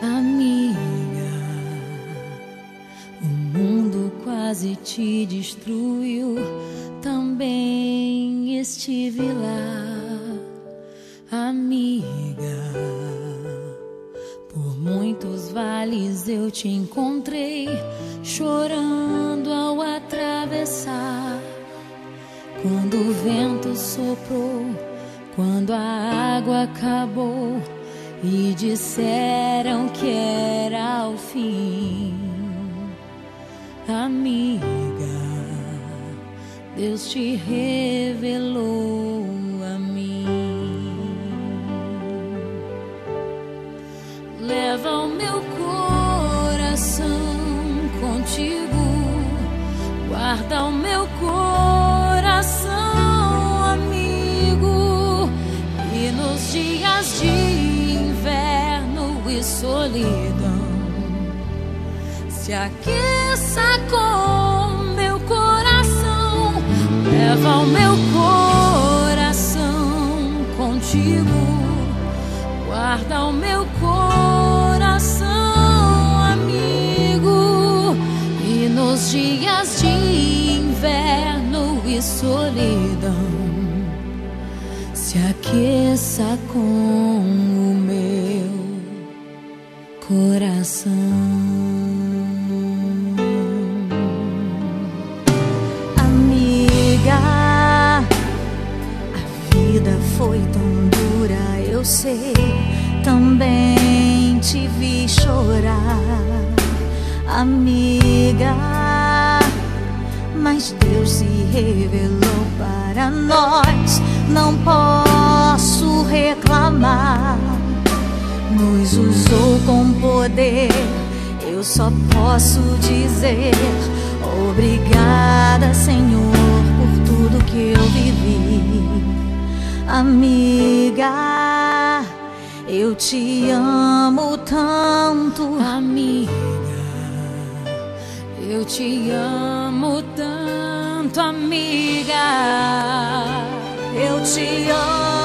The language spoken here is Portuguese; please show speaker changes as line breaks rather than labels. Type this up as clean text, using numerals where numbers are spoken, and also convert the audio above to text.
Amiga, o mundo quase te destruiu, também estive lá. Amiga, por muitos vales eu te encontrei, chorando ao atravessar. Quando o vento soprou, quando a água acabou e disseram que era o fim. Amiga, Deus te revelou a mim. Leva o meu coração contigo, guarda o meu coração, amigo. E nos dias de inverno e solidão, se aqueça com meu coração. Leva o meu coração contigo, guarda o meu coração, amigo. E nos dias de inverno e solidão, se aqueça com o meu coração. Amiga, a vida foi tão dura, eu sei, também te vi chorar. Amiga, mas Deus se revelou para nós, não posso reclamar. Nos usou com poder, eu só posso dizer obrigada, Senhor, por tudo que eu vivi. Amiga, eu te amo tanto. Amiga, eu te amo tanto, amiga. Eu te amo